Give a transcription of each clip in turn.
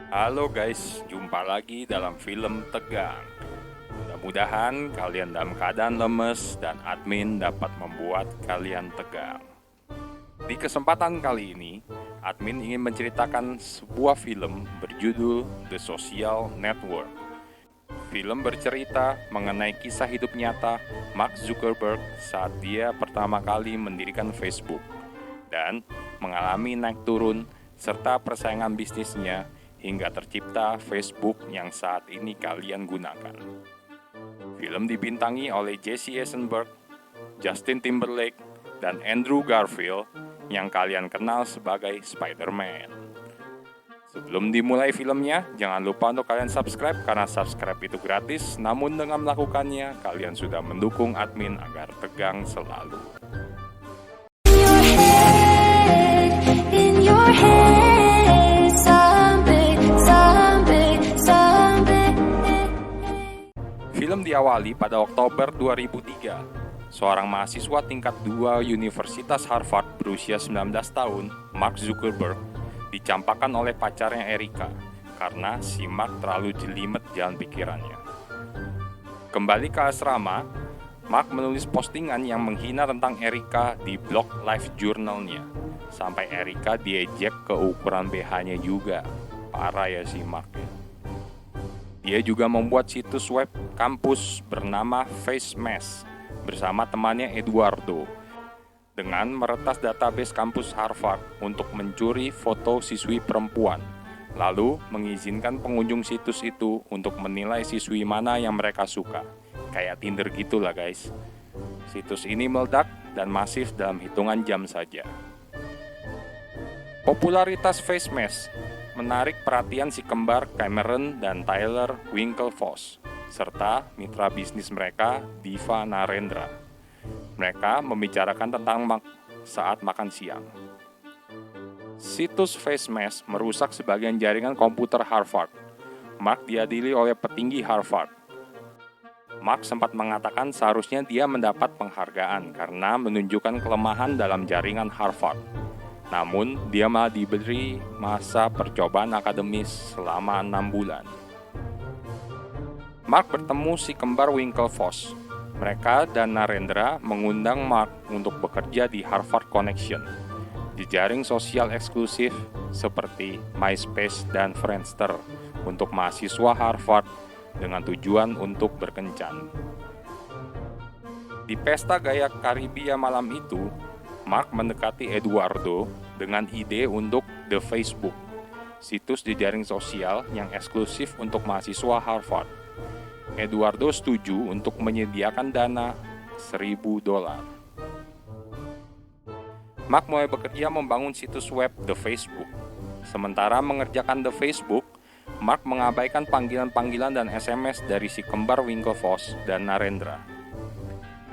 Halo guys, jumpa lagi dalam film tegang. Mudah-mudahan kalian dalam keadaan lemes dan admin dapat membuat kalian tegang. Di kesempatan kali ini, admin ingin menceritakan sebuah film berjudul The Social Network. Film bercerita mengenai kisah hidup nyata Mark Zuckerberg saat dia pertama kali mendirikan Facebook dan mengalami naik turun serta persaingan bisnisnya hingga tercipta Facebook yang saat ini kalian gunakan. Film dibintangi oleh Jesse Eisenberg, Justin Timberlake, dan Andrew Garfield yang kalian kenal sebagai Spider-Man. Sebelum dimulai filmnya, jangan lupa untuk kalian subscribe karena subscribe itu gratis, namun dengan melakukannya, kalian sudah mendukung admin agar tegang selalu. Film diawali pada Oktober 2003. Seorang mahasiswa tingkat 2 Universitas Harvard berusia 19 tahun, Mark Zuckerberg, dicampakkan oleh pacarnya Erika karena si Mark terlalu jelimet jalan pikirannya. Kembali ke asrama, Mark menulis postingan yang menghina tentang Erika di blog Life Journal-nya. Sampai Erika diejek ke ukuran BH-nya juga. Parah ya si Mark ya. Dia juga membuat situs web kampus bernama FaceMash bersama temannya Eduardo dengan meretas database kampus Harvard untuk mencuri foto siswi perempuan, lalu mengizinkan pengunjung situs itu untuk menilai siswi mana yang mereka suka. Kayak Tinder gitulah guys. Situs ini meledak dan masif dalam hitungan jam saja. Popularitas FaceMash menarik perhatian si kembar Cameron dan Tyler Winklevoss, serta mitra bisnis mereka, Diva Narendra. Mereka membicarakan tentang Mark saat makan siang. Situs FaceMash merusak sebagian jaringan komputer Harvard. Mark diadili oleh petinggi Harvard. Mark sempat mengatakan seharusnya dia mendapat penghargaan karena menunjukkan kelemahan dalam jaringan Harvard. Namun, dia malah diberi masa percobaan akademis selama 6 bulan. Mark bertemu si kembar Winklevoss. Mereka dan Narendra mengundang Mark untuk bekerja di Harvard Connection, jejaring sosial eksklusif seperti MySpace dan Friendster untuk mahasiswa Harvard dengan tujuan untuk berkencan. Di pesta gaya Karibia malam itu, Mark mendekati Eduardo dengan ide untuk The Facebook, situs jejaring sosial yang eksklusif untuk mahasiswa Harvard. Eduardo setuju untuk menyediakan dana $1.000. Mark mulai bekerja membangun situs web The Facebook. Sementara mengerjakan The Facebook, Mark mengabaikan panggilan-panggilan dan SMS dari si kembar Winklevoss dan Narendra.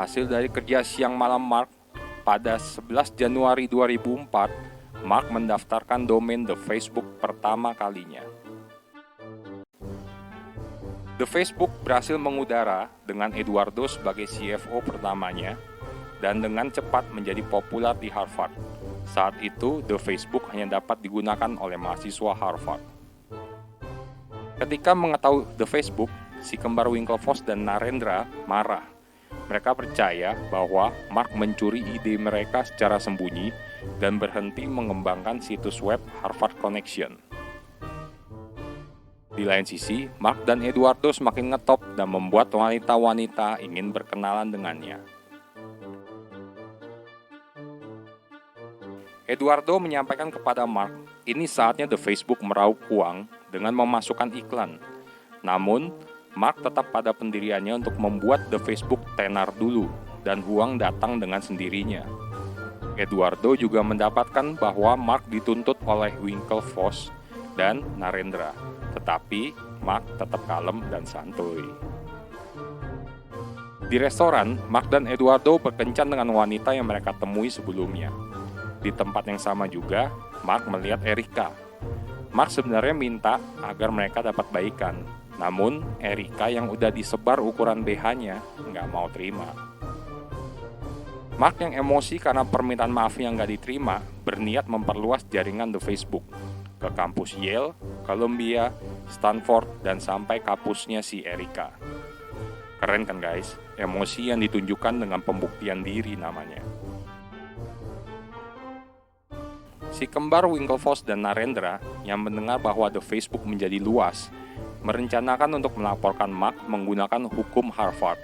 Hasil dari kerja siang malam Mark, pada 11 Januari 2004, Mark mendaftarkan domain The Facebook pertama kalinya. The Facebook berhasil mengudara dengan Eduardo sebagai CFO pertamanya dan dengan cepat menjadi populer di Harvard. Saat itu, The Facebook hanya dapat digunakan oleh mahasiswa Harvard. Ketika mengetahui The Facebook, si kembar Winklevoss dan Narendra marah. Mereka percaya bahwa Mark mencuri ide mereka secara sembunyi dan berhenti mengembangkan situs web Harvard Connection. Di lain sisi, Mark dan Eduardo semakin ngetop dan membuat wanita-wanita ingin berkenalan dengannya. Eduardo menyampaikan kepada Mark, ini saatnya The Facebook meraup uang dengan memasukkan iklan. Namun, Mark tetap pada pendiriannya untuk membuat The Facebook tenar dulu, dan uang datang dengan sendirinya. Eduardo juga mendapatkan bahwa Mark dituntut oleh Winklevoss dan Narendra, tetapi Mark tetap kalem dan santuy. Di restoran, Mark dan Eduardo berkencan dengan wanita yang mereka temui sebelumnya. Di tempat yang sama juga, Mark melihat Erika. Mark sebenarnya minta agar mereka dapat baikan, namun Erika yang udah disebar ukuran BH-nya nggak mau terima. Mark yang emosi karena permintaan maaf yang nggak diterima, berniat memperluas jaringan The Facebook. ke kampus Yale, Columbia, Stanford, dan sampai kampusnya si Erika. Keren kan guys? Emosi yang ditunjukkan dengan pembuktian diri namanya. Si kembar Winklevoss dan Narendra yang mendengar bahwa The Facebook menjadi luas, merencanakan untuk melaporkan Mark menggunakan hukum Harvard,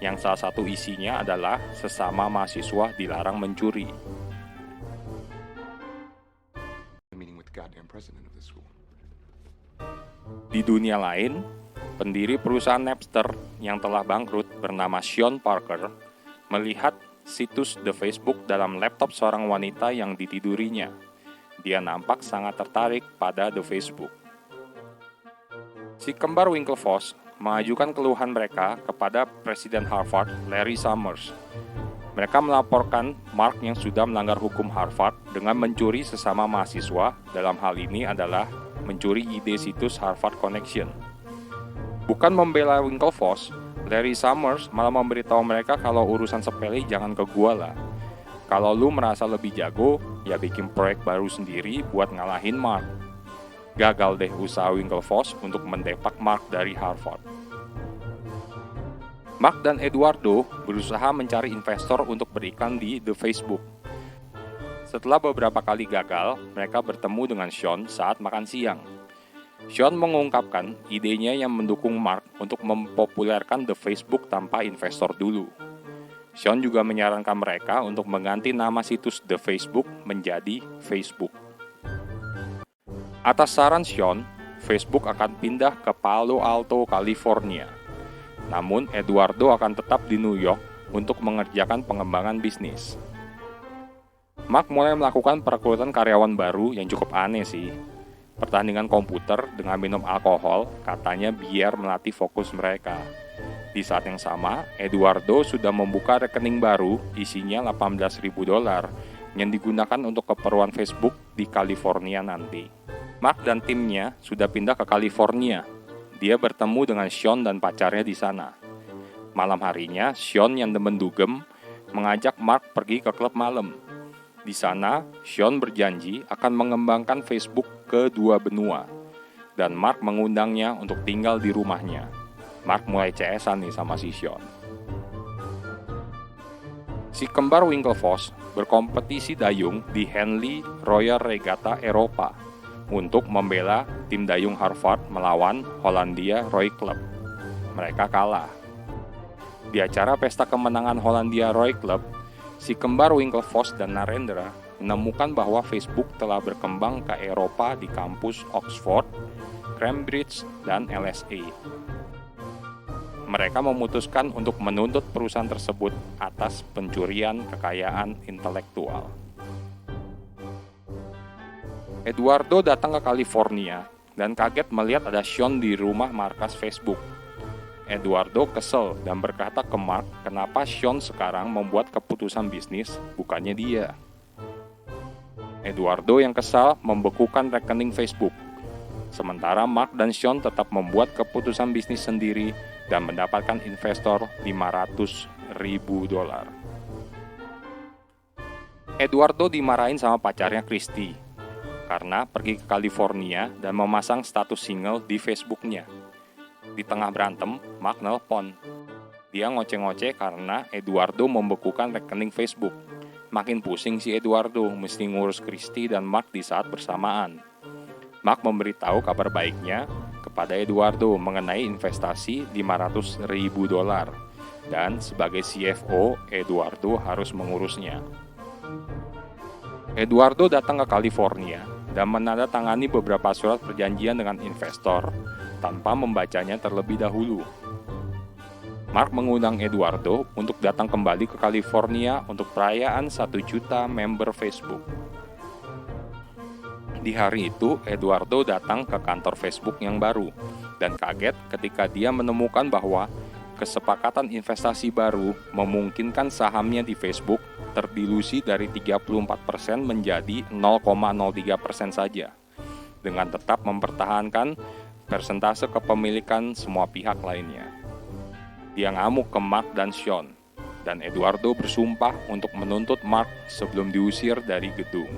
yang salah satu isinya adalah sesama mahasiswa dilarang mencuri. Di dunia lain, pendiri perusahaan Napster yang telah bangkrut bernama Sean Parker melihat situs The Facebook dalam laptop seorang wanita yang ditidurinya. Dia nampak sangat tertarik pada The Facebook. Si kembar Winklevoss mengajukan keluhan mereka kepada Presiden Harvard, Larry Summers. Mereka melaporkan Mark yang sudah melanggar hukum Harvard dengan mencuri sesama mahasiswa, dalam hal ini adalah mencuri ide situs Harvard Connection. Bukan membela Winklevoss, Larry Summers malah memberitahu mereka kalau urusan sepele jangan ke gua lah. Kalau lu merasa lebih jago, ya bikin proyek baru sendiri buat ngalahin Mark. Gagal deh usaha Winklevoss untuk mendepak Mark dari Harvard. Mark dan Eduardo berusaha mencari investor untuk beriklan di The Facebook. Setelah beberapa kali gagal, mereka bertemu dengan Sean saat makan siang. Sean mengungkapkan idenya yang mendukung Mark untuk mempopulerkan The Facebook tanpa investor dulu. Sean juga menyarankan mereka untuk mengganti nama situs The Facebook menjadi Facebook. Atas saran Sean, Facebook akan pindah ke Palo Alto, California. Namun, Eduardo akan tetap di New York untuk mengerjakan pengembangan bisnis. Mark mulai melakukan perekrutan karyawan baru yang cukup aneh sih. Pertandingan komputer dengan minum alkohol katanya biar melatih fokus mereka. Di saat yang sama, Eduardo sudah membuka rekening baru isinya $18.000 yang digunakan untuk keperluan Facebook di California nanti. Mark dan timnya sudah pindah ke California. Dia bertemu dengan Sean dan pacarnya di sana. Malam harinya, Sean yang demen dugem mengajak Mark pergi ke klub malam. Di sana, Sean berjanji akan mengembangkan Facebook ke 2 benua. Dan Mark mengundangnya untuk tinggal di rumahnya. Mark mulai CS-an nih sama si Sean. Si kembar Winklevoss berkompetisi dayung di Henley Royal Regatta Eropa untuk membela tim dayung Harvard melawan Hollandia Roy Club. Mereka kalah. Di acara pesta kemenangan Hollandia Roy Club, si kembar Winklevoss dan Narendra menemukan bahwa Facebook telah berkembang ke Eropa di kampus Oxford, Cambridge, dan LSE. Mereka memutuskan untuk menuntut perusahaan tersebut atas pencurian kekayaan intelektual. Eduardo datang ke California dan kaget melihat ada Sean di rumah markas Facebook. Eduardo kesel dan berkata ke Mark kenapa Sean sekarang membuat keputusan bisnis, bukannya dia. Eduardo yang kesal membekukan rekening Facebook. Sementara Mark dan Sean tetap membuat keputusan bisnis sendiri dan mendapatkan investor $500.000. Eduardo dimarahin sama pacarnya Christy karena pergi ke California dan memasang status single di Facebooknya. Di tengah berantem, Mark nelpon. Dia ngoceh-ngoceh karena Eduardo membekukan rekening Facebook. Makin pusing si Eduardo, mesti ngurus Christy dan Mark di saat bersamaan. Mark memberitahu kabar baiknya kepada Eduardo mengenai investasi $500.000 dan sebagai CFO, Eduardo harus mengurusnya. Eduardo datang ke California dan menandatangani beberapa surat perjanjian dengan investor tanpa membacanya terlebih dahulu. Mark mengundang Eduardo untuk datang kembali ke California untuk perayaan 1 juta member Facebook. Di hari itu, Eduardo datang ke kantor Facebook yang baru dan kaget ketika dia menemukan bahwa kesepakatan investasi baru memungkinkan sahamnya di Facebook terdilusi dari 34% menjadi 0,03% saja, dengan tetap mempertahankan persentase kepemilikan semua pihak lainnya. Dia ngamuk ke Mark dan Sean, dan Eduardo bersumpah untuk menuntut Mark sebelum diusir dari gedung.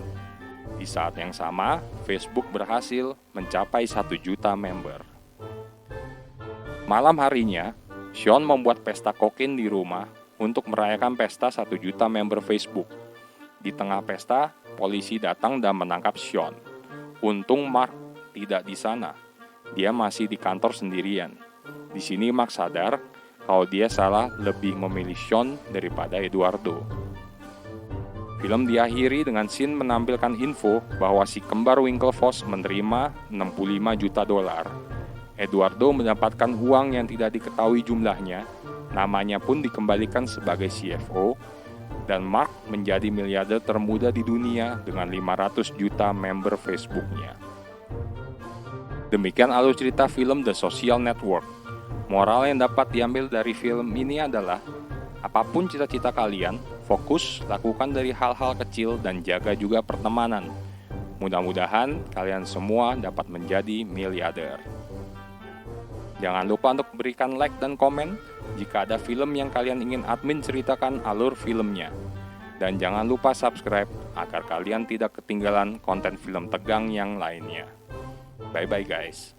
Di saat yang sama, Facebook berhasil mencapai 1 juta member. Malam harinya, Sean membuat pesta kokain di rumah untuk merayakan pesta 1 juta member Facebook. Di tengah pesta, polisi datang dan menangkap Sean. Untung Mark tidak di sana. Dia masih di kantor sendirian. Di sini Mark sadar kalau dia salah lebih memilih Sean daripada Eduardo. Film diakhiri dengan scene menampilkan info bahwa si kembar Winklevoss menerima $65 juta. Eduardo mendapatkan uang yang tidak diketahui jumlahnya, namanya pun dikembalikan sebagai CFO, dan Mark menjadi miliarder termuda di dunia dengan 500 juta member Facebooknya. Demikian alur cerita film The Social Network. Moral yang dapat diambil dari film ini adalah, apapun cita-cita kalian, fokus, lakukan dari hal-hal kecil dan jaga juga pertemanan. Mudah-mudahan kalian semua dapat menjadi miliarder. Jangan lupa untuk berikan like dan komen jika ada film yang kalian ingin admin ceritakan alur filmnya. Dan jangan lupa subscribe agar kalian tidak ketinggalan konten film tegang yang lainnya. Bye-bye guys.